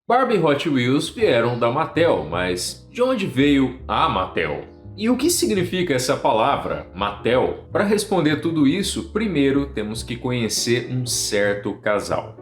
Barbie e Hot Wheels vieram da Mattel, mas de onde veio a Mattel? E o que significa essa palavra, Mattel? Para responder tudo isso, primeiro temos que conhecer um certo casal.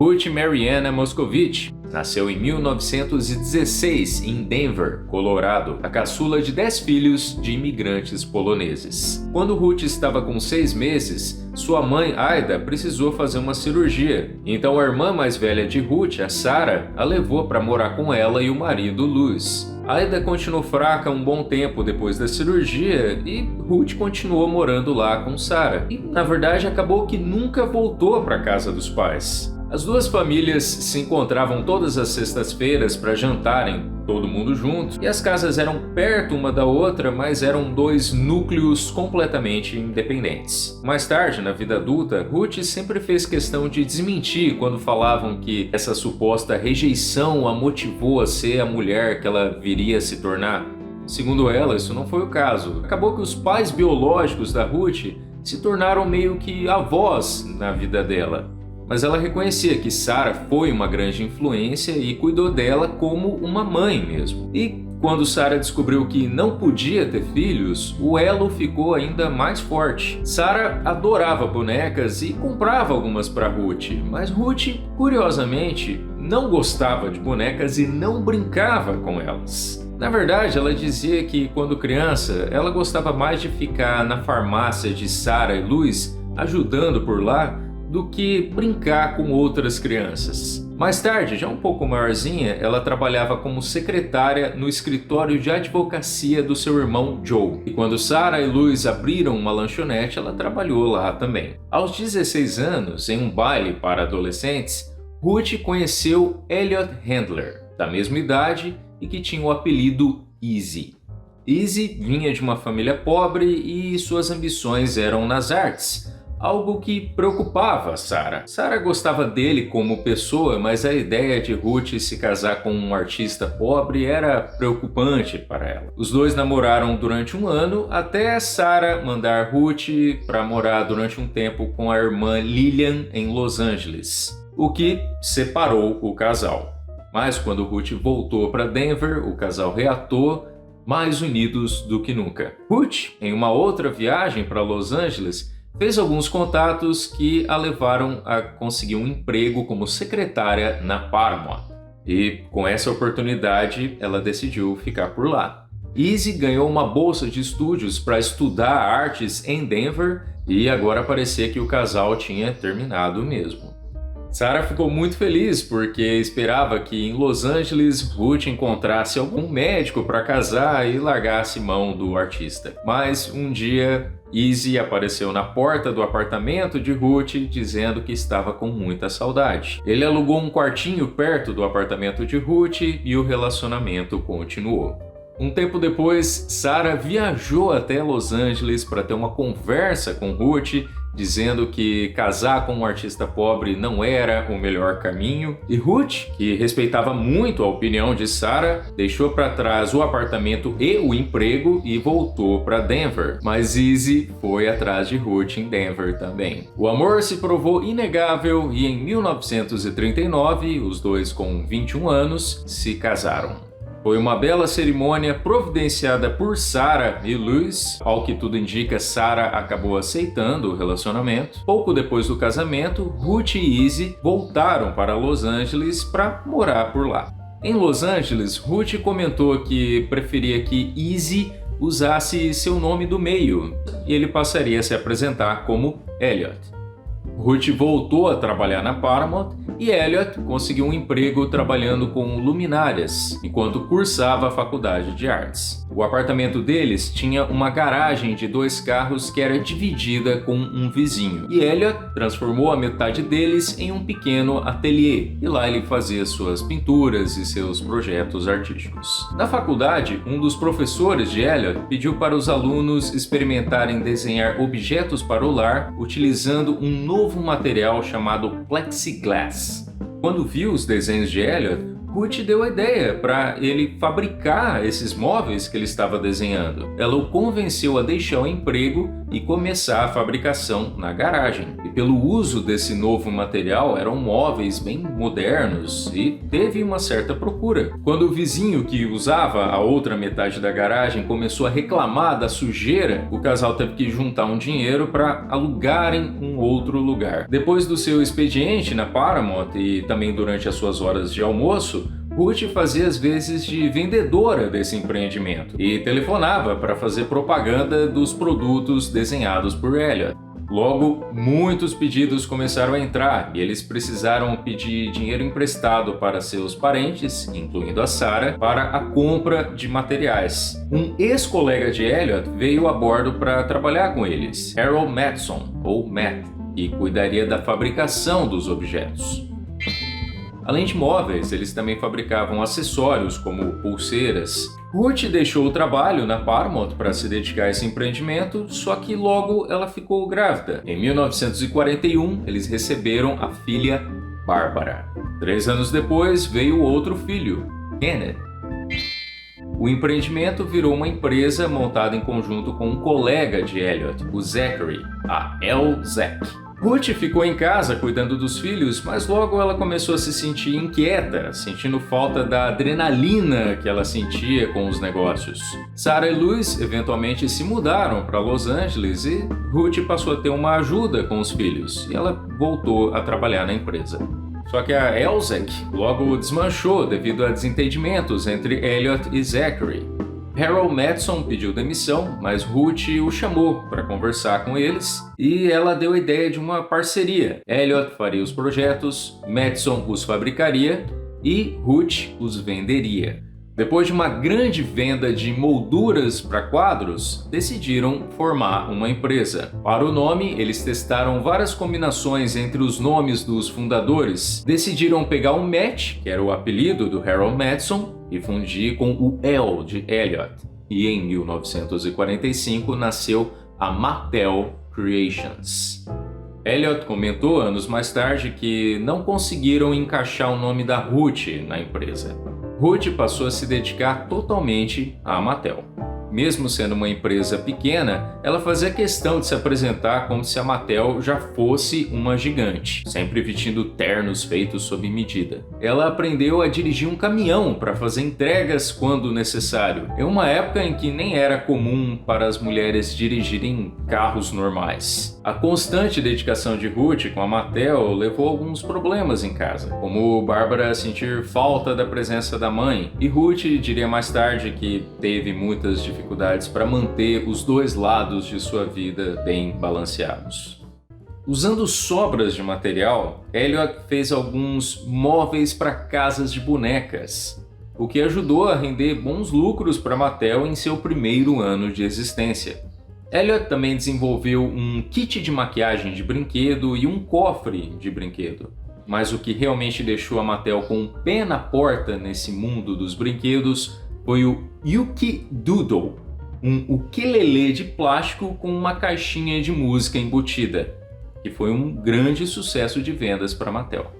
Ruth Mariana Moscovich nasceu em 1916 em Denver, Colorado, a caçula de 10 filhos de imigrantes poloneses. Quando Ruth estava com 6 meses, sua mãe, Aida, precisou fazer uma cirurgia. Então a irmã mais velha de Ruth, a Sarah, a levou para morar com ela e o marido, Louis. Aida continuou fraca um bom tempo depois da cirurgia e Ruth continuou morando lá com Sarah. E, na verdade, acabou que nunca voltou para a casa dos pais. As duas famílias se encontravam todas as sextas-feiras para jantarem, todo mundo junto, e as casas eram perto uma da outra, mas eram dois núcleos completamente independentes. Mais tarde, na vida adulta, Ruth sempre fez questão de desmentir quando falavam que essa suposta rejeição a motivou a ser a mulher que ela viria a se tornar. Segundo ela, isso não foi o caso. Acabou que os pais biológicos da Ruth se tornaram meio que avós na vida dela. Mas ela reconhecia que Sarah foi uma grande influência e cuidou dela como uma mãe mesmo. E quando Sarah descobriu que não podia ter filhos, o elo ficou ainda mais forte. Sarah adorava bonecas e comprava algumas para Ruth, mas Ruth, curiosamente, não gostava de bonecas e não brincava com elas. Na verdade, ela dizia que quando criança, ela gostava mais de ficar na farmácia de Sarah e Louis, ajudando por lá, do que brincar com outras crianças. Mais tarde, já um pouco maiorzinha, ela trabalhava como secretária no escritório de advocacia do seu irmão Joe. E quando Sarah e Louis abriram uma lanchonete, ela trabalhou lá também. Aos 16 anos, em um baile para adolescentes, Ruth conheceu Elliot Handler, da mesma idade e que tinha o apelido Easy. Easy vinha de uma família pobre e suas ambições eram nas artes, algo que preocupava Sarah. Sarah gostava dele como pessoa, mas a ideia de Ruth se casar com um artista pobre era preocupante para ela. Os dois namoraram durante um ano, até Sarah mandar Ruth para morar durante um tempo com a irmã Lillian em Los Angeles, o que separou o casal. Mas quando Ruth voltou para Denver, o casal reatou, mais unidos do que nunca. Ruth, em uma outra viagem para Los Angeles, fez alguns contatos que a levaram a conseguir um emprego como secretária na Paramount. E com essa oportunidade, ela decidiu ficar por lá. Easy ganhou uma bolsa de estudos para estudar artes em Denver e agora parecia que o casal tinha terminado mesmo. Sarah ficou muito feliz porque esperava que em Los Angeles Ruth encontrasse algum médico para casar e largasse mão do artista. Mas um dia Easy apareceu na porta do apartamento de Ruth dizendo que estava com muita saudade. Ele alugou um quartinho perto do apartamento de Ruth e o relacionamento continuou. Um tempo depois, Sarah viajou até Los Angeles para ter uma conversa com Ruth, dizendo que casar com um artista pobre não era o melhor caminho. E Ruth, que respeitava muito a opinião de Sarah, deixou para trás o apartamento e o emprego e voltou para Denver. Mas Easy foi atrás de Ruth em Denver também. O amor se provou inegável e em 1939, os dois com 21 anos, se casaram. Foi uma bela cerimônia providenciada por Sarah e Louis. Ao que tudo indica, Sarah acabou aceitando o relacionamento. Pouco depois do casamento, Ruth e Easy voltaram para Los Angeles para morar por lá. Em Los Angeles, Ruth comentou que preferia que Easy usasse seu nome do meio e ele passaria a se apresentar como Elliot. Ruth voltou a trabalhar na Paramount e Elliot conseguiu um emprego trabalhando com luminárias, enquanto cursava a faculdade de artes. O apartamento deles tinha uma garagem de 2 carros que era dividida com um vizinho. E Elliot transformou a metade deles em um pequeno ateliê, e lá ele fazia suas pinturas e seus projetos artísticos. Na faculdade, um dos professores de Elliot pediu para os alunos experimentarem desenhar objetos para o lar utilizando um novo material chamado plexiglass. Quando viu os desenhos de Elliot, Ruth deu a ideia para ele fabricar esses móveis que ele estava desenhando. Ela o convenceu a deixar o emprego e começar a fabricação na garagem. E pelo uso desse novo material, eram móveis bem modernos e teve uma certa procura. Quando o vizinho que usava a outra metade da garagem começou a reclamar da sujeira, o casal teve que juntar um dinheiro para alugarem um outro lugar. Depois do seu expediente na Paramount e também durante as suas horas de almoço, Ruth fazia as vezes de vendedora desse empreendimento e telefonava para fazer propaganda dos produtos desenhados por Elliot. Logo, muitos pedidos começaram a entrar e eles precisaram pedir dinheiro emprestado para seus parentes, incluindo a Sarah, para a compra de materiais. Um ex-colega de Elliot veio a bordo para trabalhar com eles, Harold Mattson, ou Matt, que cuidaria da fabricação dos objetos. Além de móveis, eles também fabricavam acessórios como pulseiras. Ruth deixou o trabalho na Paramount para se dedicar a esse empreendimento, só que logo ela ficou grávida. Em 1941, eles receberam a filha Barbara. 3 anos depois, veio outro filho, Kenneth. O empreendimento virou uma empresa montada em conjunto com um colega de Elliot, o Zachary, a L-Zach. Ruth ficou em casa cuidando dos filhos, mas logo ela começou a se sentir inquieta, sentindo falta da adrenalina que ela sentia com os negócios. Sarah e Louis eventualmente se mudaram para Los Angeles e Ruth passou a ter uma ajuda com os filhos e ela voltou a trabalhar na empresa. Só que a Elzek logo desmanchou devido a desentendimentos entre Elliot e Zachary. Harold Mattson pediu demissão, mas Ruth o chamou para conversar com eles e ela deu a ideia de uma parceria. Elliot faria os projetos, Mattson os fabricaria e Ruth os venderia. Depois de uma grande venda de molduras para quadros, decidiram formar uma empresa. Para o nome, eles testaram várias combinações entre os nomes dos fundadores. Decidiram pegar o Matt, que era o apelido do Harold Mattson, e fundir com o L de Elliot. E em 1945 nasceu a Mattel Creations. Elliot comentou anos mais tarde que não conseguiram encaixar o nome da Ruth na empresa. Ruth passou a se dedicar totalmente à Mattel. Mesmo sendo uma empresa pequena, ela fazia questão de se apresentar como se a Mattel já fosse uma gigante, sempre vestindo ternos feitos sob medida. Ela aprendeu a dirigir um caminhão para fazer entregas quando necessário, em uma época em que nem era comum para as mulheres dirigirem carros normais. A constante dedicação de Ruth com a Mattel levou a alguns problemas em casa, como Barbara sentir falta da presença da mãe, e Ruth diria mais tarde que teve muitas dificuldades para manter os dois lados de sua vida bem balanceados. Usando sobras de material, Elliot fez alguns móveis para casas de bonecas, o que ajudou a render bons lucros para a Mattel em seu primeiro ano de existência. Elliot também desenvolveu um kit de maquiagem de brinquedo e um cofre de brinquedo. Mas o que realmente deixou a Mattel com um pé na porta nesse mundo dos brinquedos foi o Yuki Doodle, um ukulele de plástico com uma caixinha de música embutida, que foi um grande sucesso de vendas para a Mattel.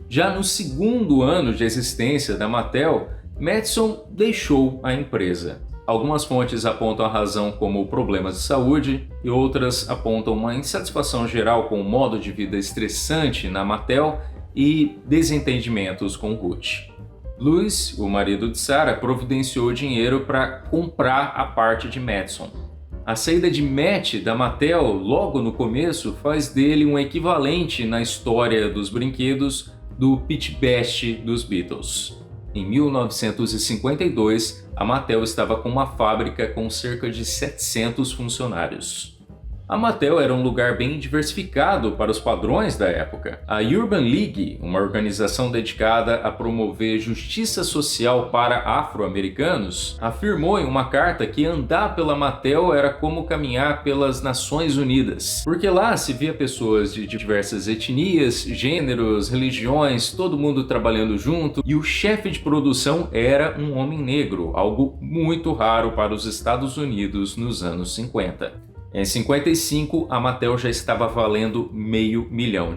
Já no segundo ano de existência da Mattel, Mattson deixou a empresa. Algumas fontes apontam a razão como problemas de saúde e outras apontam uma insatisfação geral com o modo de vida estressante na Mattel e desentendimentos com Ruth. Louis, o marido de Sarah, providenciou dinheiro para comprar a parte de Mattson. A saída de Matt da Mattel logo no começo faz dele um equivalente na história dos brinquedos do Pete Best dos Beatles. Em 1952, a Mattel estava com uma fábrica com cerca de 700 funcionários. A Mattel era um lugar bem diversificado para os padrões da época. A Urban League, uma organização dedicada a promover justiça social para afro-americanos, afirmou em uma carta que andar pela Mattel era como caminhar pelas Nações Unidas, porque lá se via pessoas de diversas etnias, gêneros, religiões, todo mundo trabalhando junto, e o chefe de produção era um homem negro, algo muito raro para os Estados Unidos nos anos 50. Em 55, a Mattel já estava valendo $500 mil.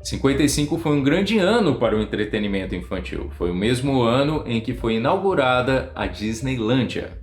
55 foi um grande ano para o entretenimento infantil. Foi o mesmo ano em que foi inaugurada a Disneylândia.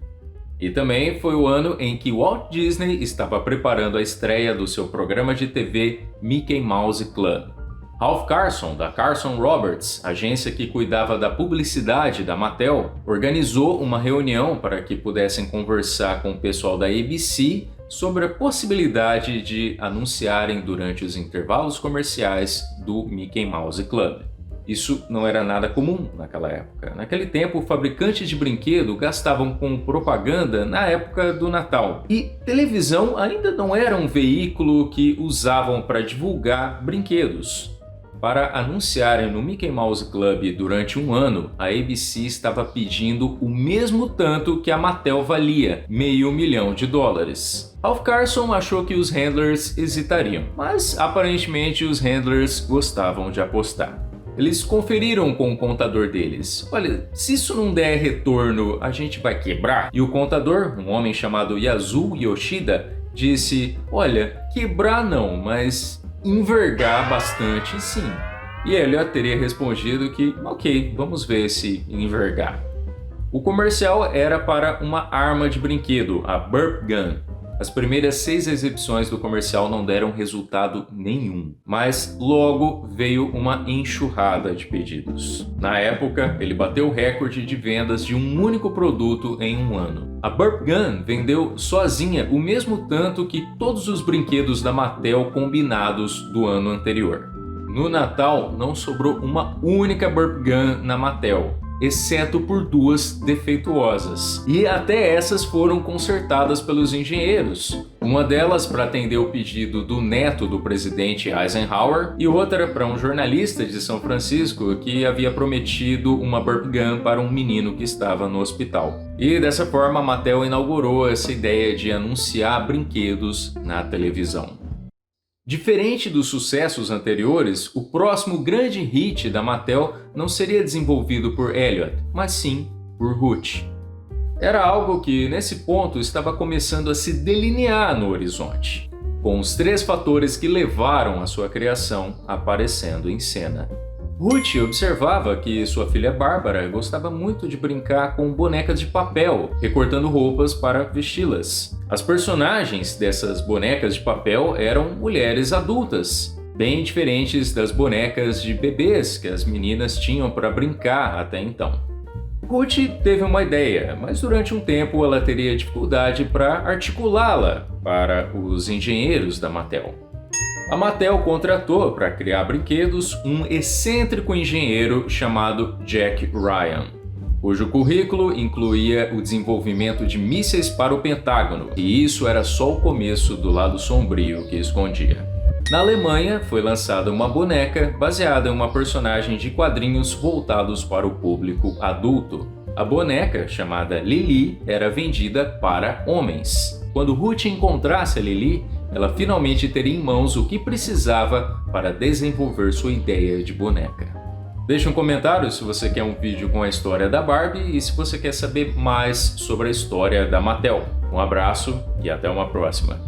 E também foi o ano em que Walt Disney estava preparando a estreia do seu programa de TV Mickey Mouse Club. Ralph Carson, da Carson Roberts, agência que cuidava da publicidade da Mattel, organizou uma reunião para que pudessem conversar com o pessoal da ABC sobre a possibilidade de anunciarem durante os intervalos comerciais do Mickey Mouse Club. Isso não era nada comum naquela época. Naquele tempo, fabricantes de brinquedo gastavam com propaganda na época do Natal. E televisão ainda não era um veículo que usavam para divulgar brinquedos. Para anunciarem no Mickey Mouse Club durante um ano, a ABC estava pedindo o mesmo tanto que a Mattel valia, $500 milhão. Ralph Carson achou que os handlers hesitariam, mas aparentemente os handlers gostavam de apostar. Eles conferiram com o contador deles. Olha, se isso não der retorno, a gente vai quebrar? E o contador, um homem chamado Yasuo Yoshida, disse, olha, quebrar não, mas envergar bastante sim. E Elliot teria respondido que, ok, vamos ver se envergar. O comercial era para uma arma de brinquedo, a Burp Gun. As primeiras 6 exibições do comercial não deram resultado nenhum, mas logo veio uma enxurrada de pedidos. Na época, ele bateu o recorde de vendas de um único produto em um ano. A Burp Gun vendeu sozinha o mesmo tanto que todos os brinquedos da Mattel combinados do ano anterior. No Natal, não sobrou uma única Burp Gun na Mattel, exceto por 2 defeituosas. E até essas foram consertadas pelos engenheiros. Uma delas para atender o pedido do neto do presidente Eisenhower e outra para um jornalista de São Francisco que havia prometido uma Burp Gun para um menino que estava no hospital. E dessa forma a Mattel inaugurou essa ideia de anunciar brinquedos na televisão. Diferente dos sucessos anteriores, o próximo grande hit da Mattel não seria desenvolvido por Elliot, mas sim por Ruth. Era algo que, nesse ponto, estava começando a se delinear no horizonte, com os 3 fatores que levaram a sua criação aparecendo em cena. Ruth observava que sua filha Bárbara gostava muito de brincar com bonecas de papel, recortando roupas para vesti-las. As personagens dessas bonecas de papel eram mulheres adultas, bem diferentes das bonecas de bebês que as meninas tinham para brincar até então. Ruth teve uma ideia, mas durante um tempo ela teria dificuldade para articulá-la para os engenheiros da Mattel. A Mattel contratou para criar brinquedos um excêntrico engenheiro chamado Jack Ryan, cujo currículo incluía o desenvolvimento de mísseis para o Pentágono, e isso era só o começo do lado sombrio que escondia. Na Alemanha, foi lançada uma boneca baseada em uma personagem de quadrinhos voltados para o público adulto. A boneca, chamada Lili, era vendida para homens. Quando Ruth encontrasse a Lili, ela finalmente teria em mãos o que precisava para desenvolver sua ideia de boneca. Deixe um comentário se você quer um vídeo com a história da Barbie e se você quer saber mais sobre a história da Mattel. Um abraço e até uma próxima!